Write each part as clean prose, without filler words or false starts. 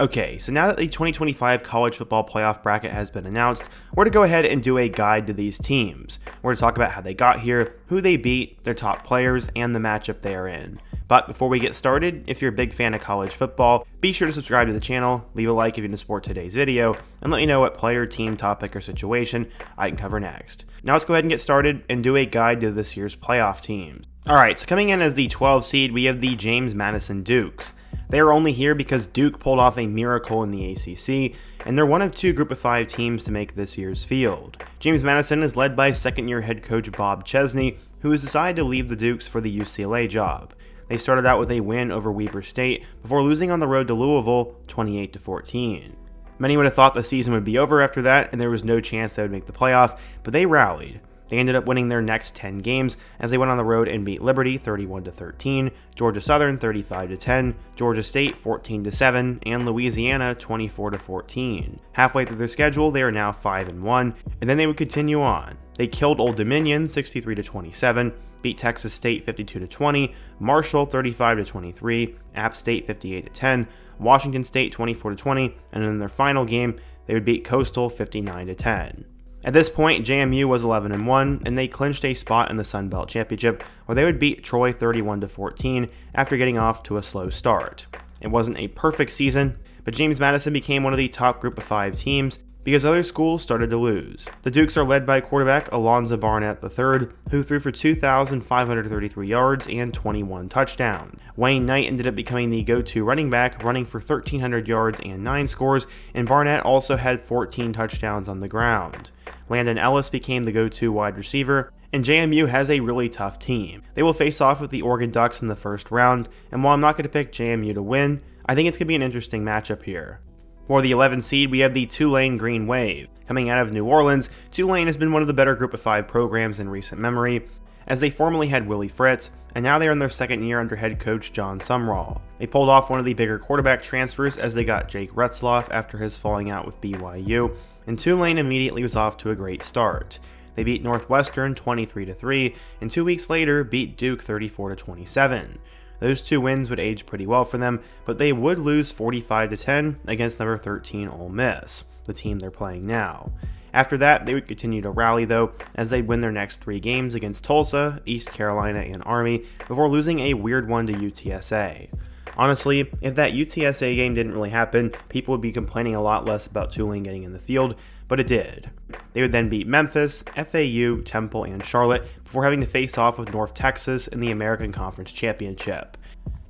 Okay, so now that the 2025 college football playoff bracket has been announced, we're to go ahead and do a guide to these teams. We're to talk about how they got here, who they beat, their top players, and the matchup they are in. But before we get started, if you're a big fan of college football, be sure to subscribe to the channel, leave a like if you want to support today's video, and let me know what player, team, topic, or situation I can cover next. Now let's go ahead and get started and do a guide to this year's playoff teams. Alright, so coming in as the 12 seed, we have the James Madison Dukes. They are only here because Duke pulled off a miracle in the ACC, and they're one of two Group of 5 teams to make this year's field. James Madison is led by second-year head coach Bob Chesney, who has decided to leave the Dukes for the UCLA job. They started out with a win over Weber State before losing on the road to Louisville 28-14. Many would have thought the season would be over after that and there was no chance they would make the playoff, but they rallied. They ended up winning their next 10 games as they went on the road and beat Liberty 31-13, Georgia Southern 35-10, Georgia State 14-7, and Louisiana 24-14. Halfway through their schedule, they are now 5-1, and then they would continue on. They killed Old Dominion 63-27, beat Texas State 52-20, Marshall 35-23, App State 58-10, Washington State 24-20, and in their final game, they would beat Coastal 59-10. At this point, JMU was 11-1, and they clinched a spot in the Sun Belt Championship where they would beat Troy 31-14 after getting off to a slow start. It wasn't a perfect season, but James Madison became one of the top Group of 5 teams because other schools started to lose. The Dukes are led by quarterback Alonzo Barnett III, who threw for 2,533 yards and 21 touchdowns. Wayne Knight ended up becoming the go-to running back, running for 1,300 yards and 9 scores, and Barnett also had 14 touchdowns on the ground. Landon Ellis became the go-to wide receiver, and JMU has a really tough team. They will face off with the Oregon Ducks in the first round, and while I'm not going to pick JMU to win, I think it's going to be an interesting matchup here. For the 11th seed, we have the Tulane Green Wave. Coming out of New Orleans, Tulane has been one of the better Group of 5 programs in recent memory, as they formerly had Willie Fritz, and now they are in their second year under head coach John Sumrall. They pulled off one of the bigger quarterback transfers as they got Jake Retzloff after his falling out with BYU, and Tulane immediately was off to a great start. They beat Northwestern 23-3, and 2 weeks later beat Duke 34-27. Those two wins would age pretty well for them, but they would lose 45-10 against number 13 Ole Miss, the team they're playing now. After that, they would continue to rally though, as they'd win their next 3 games against Tulsa, East Carolina, and Army, before losing a weird one to UTSA. Honestly, if that UTSA game didn't really happen, people would be complaining a lot less about Tulane getting in the field, but it did. They would then beat Memphis, FAU, Temple, and Charlotte before having to face off with North Texas in the American Conference Championship.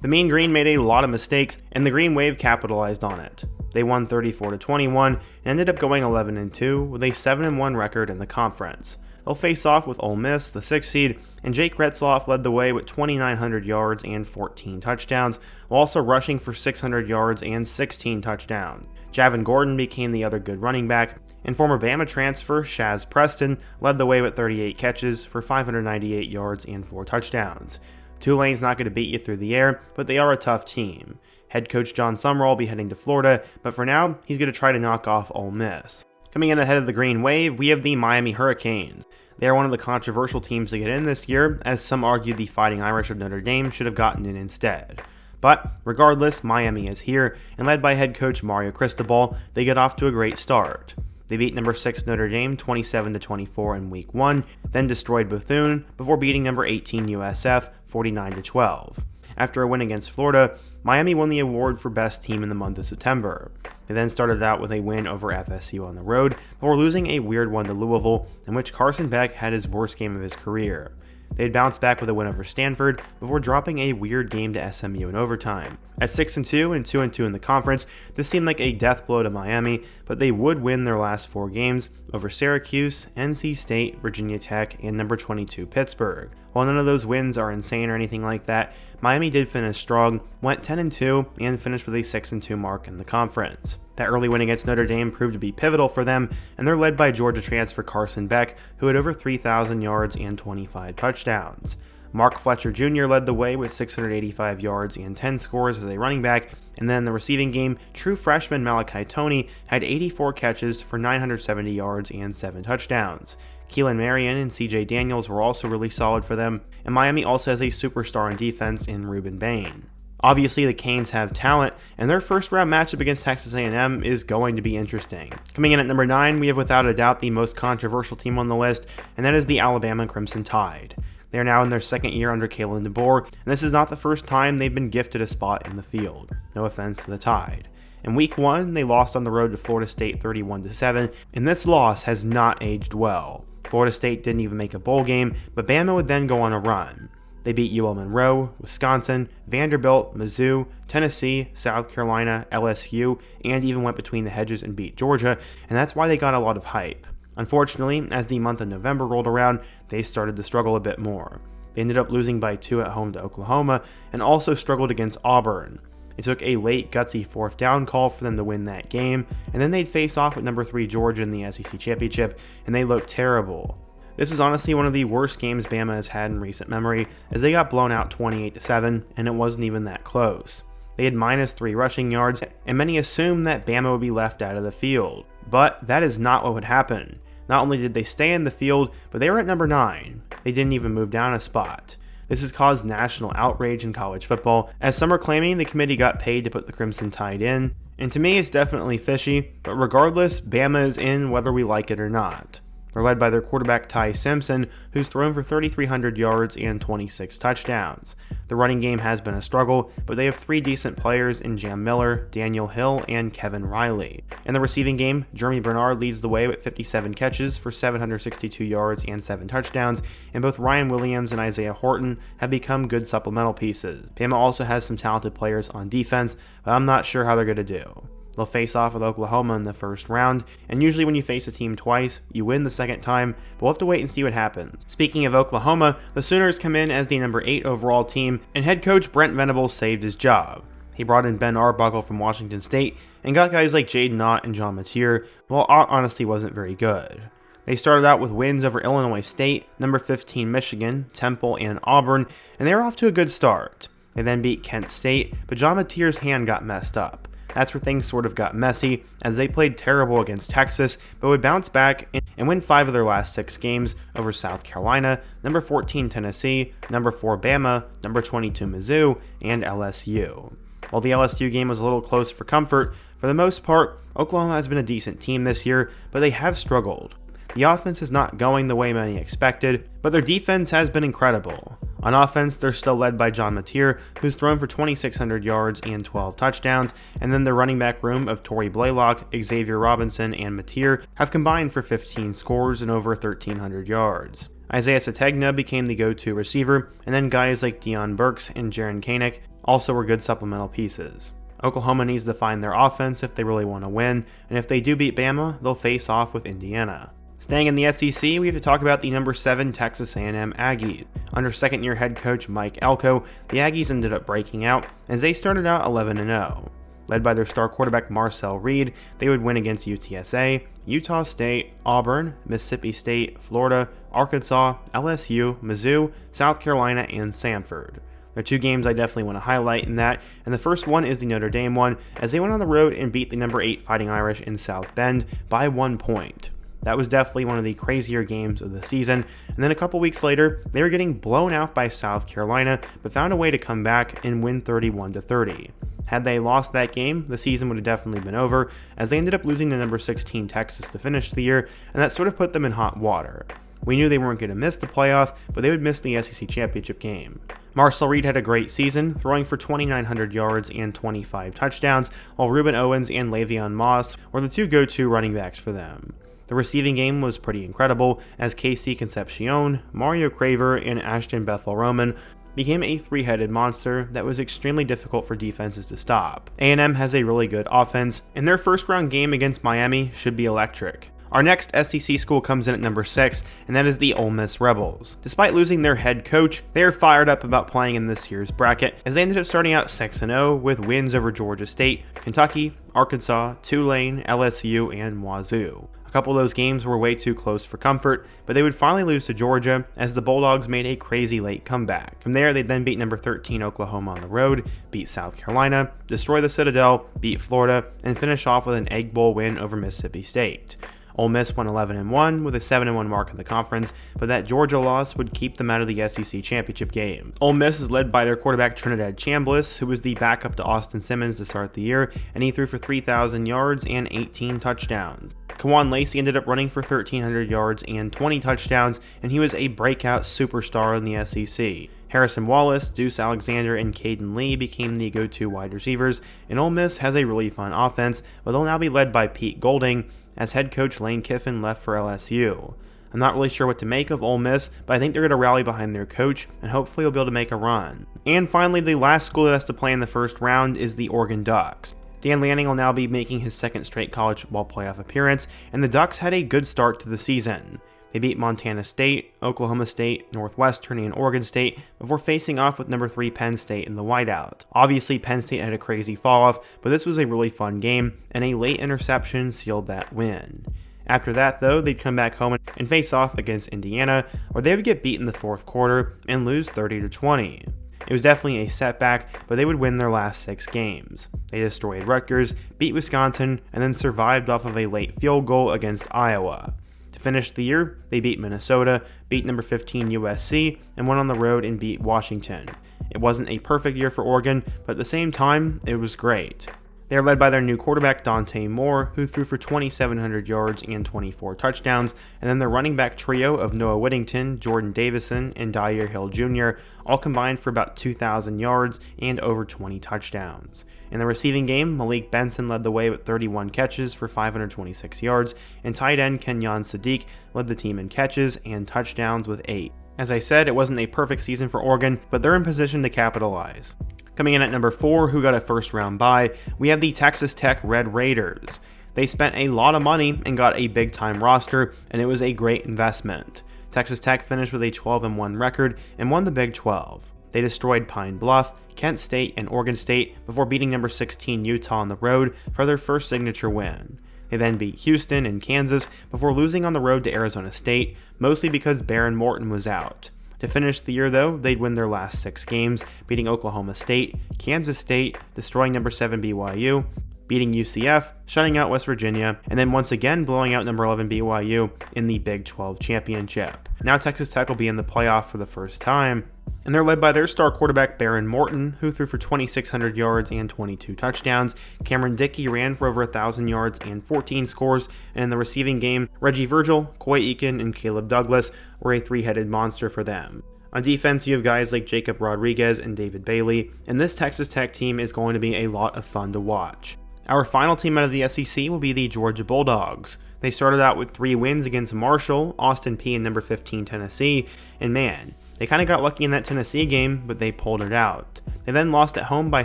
The Mean Green made a lot of mistakes, and the Green Wave capitalized on it. They won 34-21 and ended up going 11-2 with a 7-1 record in the conference. They'll face off with Ole Miss, the 6th seed, and Jake Retzloff led the way with 2,900 yards and 14 touchdowns, while also rushing for 600 yards and 16 touchdowns. Javon Gordon became the other good running back, and former Bama transfer Shaz Preston led the way with 38 catches for 598 yards and 4 touchdowns. Tulane's not going to beat you through the air, but they are a tough team. Head coach John Sumrall will be heading to Florida, but for now, he's going to try to knock off Ole Miss. Coming in ahead of the Green Wave, we have the Miami Hurricanes. They are one of the controversial teams to get in this year, as some argue the Fighting Irish of Notre Dame should have gotten in instead. But regardless, Miami is here, and led by head coach Mario Cristobal, they get off to a great start. They beat number 6 Notre Dame 27-24 in week 1, then destroyed Bethune before beating number 18 USF 49-12. After a win against Florida, Miami won the award for best team in the month of September. They then started out with a win over FSU on the road, before losing a weird one to Louisville, in which Carson Beck had his worst game of his career. They'd bounced back with a win over Stanford before dropping a weird game to SMU in overtime. At 6-2 and 2-2 in the conference, this seemed like a death blow to Miami, but they would win their last 4 games over Syracuse, NC State, Virginia Tech, and number 22 Pittsburgh. While none of those wins are insane or anything like that, Miami did finish strong, went 10-2, and finished with a 6-2 mark in the conference. That early win against Notre Dame proved to be pivotal for them, and they're led by Georgia transfer Carson Beck, who had over 3,000 yards and 25 touchdowns. Mark Fletcher Jr. led the way with 685 yards and 10 scores as a running back, and then in the receiving game, true freshman Malachi Toney had 84 catches for 970 yards and 7 touchdowns. Keelan Marion and CJ Daniels were also really solid for them, and Miami also has a superstar on defense in Ruben Bain. Obviously, the Canes have talent, and their first round matchup against Texas A&M is going to be interesting. Coming in at number 9, we have without a doubt the most controversial team on the list, and that is the Alabama Crimson Tide. They are now in their second year under Kalen DeBoer, and this is not the first time they've been gifted a spot in the field. No offense to the Tide. In week 1, they lost on the road to Florida State 31-7, and this loss has not aged well. Florida State didn't even make a bowl game, but Bama would then go on a run. They beat UL Monroe, Wisconsin, Vanderbilt, Mizzou, Tennessee, South Carolina, LSU, and even went between the hedges and beat Georgia, and that's why they got a lot of hype. Unfortunately, as the month of November rolled around, they started to struggle a bit more. They ended up losing by 2 at home to Oklahoma, and also struggled against Auburn. It took a late, gutsy 4th down call for them to win that game, and then they'd face off with number 3 Georgia in the SEC Championship, and they looked terrible. This was honestly one of the worst games Bama has had in recent memory, as they got blown out 28-7, and it wasn't even that close. They had -3 rushing yards, and many assumed that Bama would be left out of the field. But that is not what would happen. Not only did they stay in the field, but they were at number 9. They didn't even move down a spot. This has caused national outrage in college football, as some are claiming the committee got paid to put the Crimson Tide in, and to me it's definitely fishy, but regardless, Bama is in whether we like it or not. They're led by their quarterback Ty Simpson, who's thrown for 3,300 yards and 26 touchdowns. The running game has been a struggle, but they have 3 decent players in Jam Miller, Daniel Hill, and Kevin Riley. In the receiving game, Jeremy Bernard leads the way with 57 catches for 762 yards and 7 touchdowns, and both Ryan Williams and Isaiah Horton have become good supplemental pieces. Bama also has some talented players on defense, but I'm not sure how they're going to do. They'll face off with Oklahoma in the first round, and usually when you face a team twice, you win the second time, but we'll have to wait and see what happens. Speaking of Oklahoma, the Sooners come in as the number 8 overall team, and head coach Brent Venables saved his job. He brought in Ben Arbuckle from Washington State, and got guys like Jaden Ott and John Mateer, while Ott honestly wasn't very good. They started out with wins over Illinois State, number 15 Michigan, Temple, and Auburn, and they were off to a good start. They then beat Kent State, but John Mateer's hand got messed up. That's where things sort of got messy, as they played terrible against Texas, but would bounce back and win 5 of their last 6 games over South Carolina, number 14 Tennessee, number 4 Bama, number 22 Mizzou, and LSU. While the LSU game was a little close for comfort, for the most part, Oklahoma has been a decent team this year, but they have struggled. The offense is not going the way many expected, but their defense has been incredible. On offense, they're still led by John Mateer, who's thrown for 2,600 yards and 12 touchdowns, and then the running back room of Torrey Blaylock, Xavier Robinson, and Mateer have combined for 15 scores and over 1,300 yards. Isaiah Sategna became the go-to receiver, and then guys like Deion Burks and Jaron Kainick also were good supplemental pieces. Oklahoma needs to find their offense if they really want to win, and if they do beat Bama, they'll face off with Indiana. Staying in the SEC, we have to talk about the number 7 Texas A&M Aggies. Under second-year head coach Mike Elko, the Aggies ended up breaking out as they started out 11-0. Led by their star quarterback Marcel Reed, they would win against UTSA, Utah State, Auburn, Mississippi State, Florida, Arkansas, LSU, Mizzou, South Carolina, and Samford. There are 2 games I definitely want to highlight in that, and the first one is the Notre Dame one, as they went on the road and beat the number 8 Fighting Irish in South Bend by 1 point. That was definitely one of the crazier games of the season, and then a couple weeks later, they were getting blown out by South Carolina, but found a way to come back and win 31-30. Had they lost that game, the season would have definitely been over, as they ended up losing to number 16 Texas to finish the year, and that sort of put them in hot water. We knew they weren't going to miss the playoff, but they would miss the SEC championship game. Marcel Reed had a great season, throwing for 2,900 yards and 25 touchdowns, while Reuben Owens and Le'Veon Moss were the 2 go-to running backs for them. The receiving game was pretty incredible, as Casey Concepcion, Mario Craver, and Ashton Bethel-Roman became a 3-headed monster that was extremely difficult for defenses to stop. A&M has a really good offense, and their first-round game against Miami should be electric. Our next SEC school comes in at number 6, and that is the Ole Miss Rebels. Despite losing their head coach, they are fired up about playing in this year's bracket, as they ended up starting out 6-0 with wins over Georgia State, Kentucky, Arkansas, Tulane, LSU, and Wazoo. A couple of those games were way too close for comfort, but they would finally lose to Georgia as the Bulldogs made a crazy late comeback. From there, they then beat number 13 Oklahoma on the road, beat South Carolina, destroy the Citadel, beat Florida, and finish off with an Egg Bowl win over Mississippi State. Ole Miss went 11-1 with a 7-1 mark in the conference, but that Georgia loss would keep them out of the SEC championship game. Ole Miss is led by their quarterback Trinidad Chambliss, who was the backup to Austin Simmons to start the year, and he threw for 3,000 yards and 18 touchdowns. Kawan Lacey ended up running for 1,300 yards and 20 touchdowns, and he was a breakout superstar in the SEC. Harrison Wallace, Deuce Alexander, and Caden Lee became the go-to wide receivers, and Ole Miss has a really fun offense, but they'll now be led by Pete Golding, as head coach Lane Kiffin left for LSU. I'm not really sure what to make of Ole Miss, but I think they're going to rally behind their coach, and hopefully will be able to make a run. And finally, the last school that has to play in the first round is the Oregon Ducks. Dan Lanning will now be making his second straight college football playoff appearance, and the Ducks had a good start to the season. They beat Montana State, Oklahoma State, Northwestern, and Oregon State before facing off with number 3 Penn State in the whiteout. Obviously, Penn State had a crazy fall-off, but this was a really fun game, and a late interception sealed that win. After that, though, they'd come back home and face off against Indiana, where they would get beat in the fourth quarter and lose 30-20. It was definitely a setback, but they would win their last 6 games. They destroyed Rutgers, beat Wisconsin, and then survived off of a late field goal against Iowa. To finish the year, they beat Minnesota, beat number 15 USC, and went on the road and beat Washington. It wasn't a perfect year for Oregon, but at the same time, it was great. They are led by their new quarterback Dante Moore, who threw for 2,700 yards and 24 touchdowns, and then their running back trio of Noah Whittington, Jordan Davison, and Dyer Hill Jr. all combined for about 2,000 yards and over 20 touchdowns. In the receiving game, Malik Benson led the way with 31 catches for 526 yards, and tight end Kenyon Sadiq led the team in catches and touchdowns with 8. As I said, it wasn't a perfect season for Oregon, but they're in position to capitalize. Coming in at number 4, who got a first round bye, we have the Texas Tech Red Raiders. They spent a lot of money and got a big time roster, and it was a great investment. Texas Tech finished with a 12-1 record and won the Big 12. They destroyed Pine Bluff, Kent State, and Oregon State before beating number 16 Utah on the road for their first signature win. They then beat Houston and Kansas before losing on the road to Arizona State, mostly because Baron Morton was out. To finish the year, though, they'd win their last 6 games, beating Oklahoma State, Kansas State, destroying number 7 BYU, beating UCF, shutting out West Virginia, and then once again blowing out number 11 BYU in the Big 12 championship. Now Texas Tech will be in the playoff for the first time, and they're led by their star quarterback Baron Morton, who threw for 2,600 yards and 22 touchdowns. Cameron Dickey ran for over 1,000 yards and 14 scores, and in the receiving game, Reggie Virgil, Coy Eakin, and Caleb Douglas were a 3-headed monster for them. On defense, you have guys like Jacob Rodriguez and David Bailey, and this Texas Tech team is going to be a lot of fun to watch. Our final team out of the SEC will be the Georgia Bulldogs. They started out with 3 wins against Marshall, Austin Peay, and number 15 Tennessee, and man, they kind of got lucky in that Tennessee game, but they pulled it out. They then lost at home by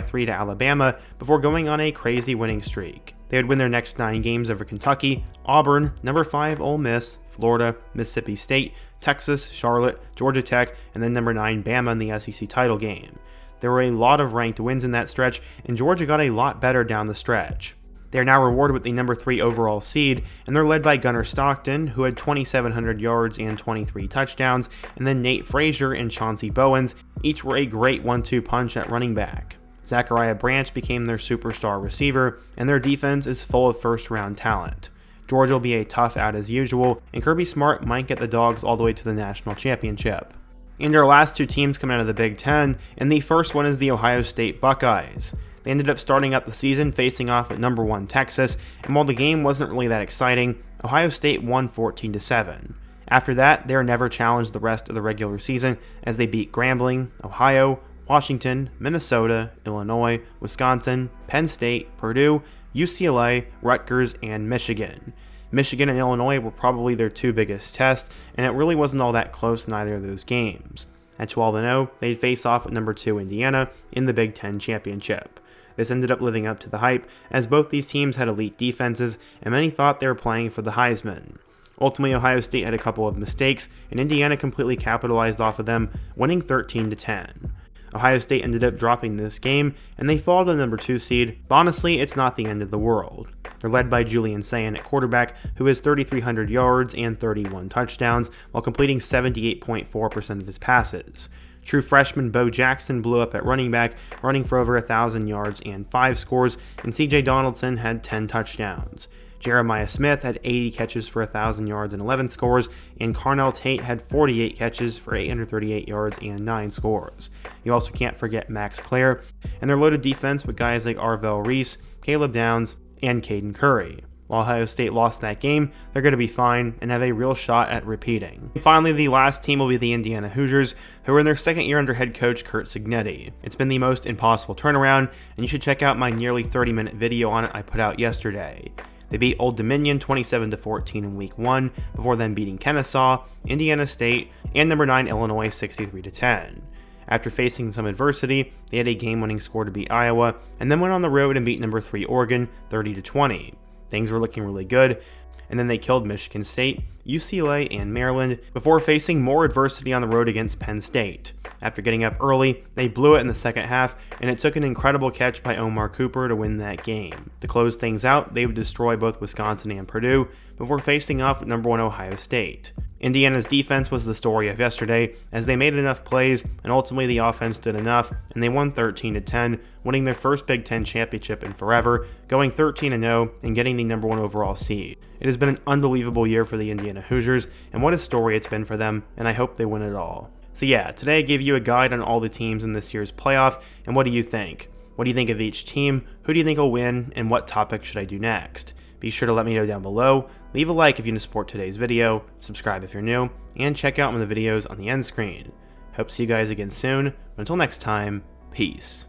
3 to Alabama before going on a crazy winning streak. They would win their next 9 games over Kentucky, Auburn, number 5 Ole Miss, Florida, Mississippi State, Texas, Charlotte, Georgia Tech, and then number 9 Bama in the SEC title game. There were a lot of ranked wins in that stretch, and Georgia got a lot better down the stretch. They are now rewarded with the number 3 overall seed, and they're led by Gunnar Stockton, who had 2,700 yards and 23 touchdowns, and then Nate Frazier and Chauncey Bowens each were a great 1-2 punch at running back. Zachariah Branch became their superstar receiver, and their defense is full of first-round talent. Georgia will be a tough out as usual, and Kirby Smart might get the Dogs all the way to the national championship. And our last 2 teams come out of the Big Ten, and the first one is the Ohio State Buckeyes. They ended up starting out the season facing off with number 1 Texas, and while the game wasn't really that exciting, Ohio State won 14-7. After that, they were never challenged the rest of the regular season as they beat Grambling, Ohio, Washington, Minnesota, Illinois, Wisconsin, Penn State, Purdue, UCLA, Rutgers, and Michigan. Michigan and Illinois were probably their 2 biggest tests, and it really wasn't all that close in either of those games. At 12-0, they'd face off with number 2 Indiana in the Big Ten championship. This ended up living up to the hype, as both these teams had elite defenses, and many thought they were playing for the Heisman. Ultimately, Ohio State had a couple of mistakes, and Indiana completely capitalized off of them, winning 13-10. Ohio State ended up dropping this game, and they fall to the number 2 seed, but honestly, it's not the end of the world. They're led by Julian Sayin at quarterback, who has 3,300 yards and 31 touchdowns, while completing 78.4% of his passes. True freshman Bo Jackson blew up at running back, running for over 1,000 yards and 5 scores, and CJ Donaldson had 10 touchdowns. Jeremiah Smith had 80 catches for 1,000 yards and 11 scores, and Carnell Tate had 48 catches for 838 yards and 9 scores. You also can't forget Max Clare, and their loaded defense with guys like Arvell Reese, Caleb Downs, and Caden Curry. While Ohio State lost that game, they're going to be fine and have a real shot at repeating. And finally, the last team will be the Indiana Hoosiers, who are in their second year under head coach Curt Cignetti. It's been the most impossible turnaround, and you should check out my nearly 30-minute video on it I put out yesterday. They beat Old Dominion 27-14 in Week 1, before then beating Kennesaw, Indiana State, and number 9 Illinois 63-10. After facing some adversity, they had a game-winning score to beat Iowa, and then went on the road and beat number 3 Oregon 30-20. Things were looking really good, and then they killed Michigan State, UCLA, and Maryland before facing more adversity on the road against Penn State. After getting up early, they blew it in the second half, and it took an incredible catch by Omar Cooper to win that game. To close things out, they would destroy both Wisconsin and Purdue before facing off with number 1 Ohio State. Indiana's defense was the story of yesterday, as they made enough plays, and ultimately the offense did enough, and they won 13-10, winning their first Big Ten championship in forever, going 13-0, and getting the number 1 overall seed. It has been an unbelievable year for the Indiana Hoosiers, and what a story it's been for them, and I hope they win it all. So yeah, today I gave you a guide on all the teams in this year's playoff, and what do you think? What do you think of each team? Who do you think will win, and what topic should I do next? Be sure to let me know down below, leave a like if you want to support today's video, subscribe if you're new, and check out one of the videos on the end screen. Hope to see you guys again soon, but until next time, peace.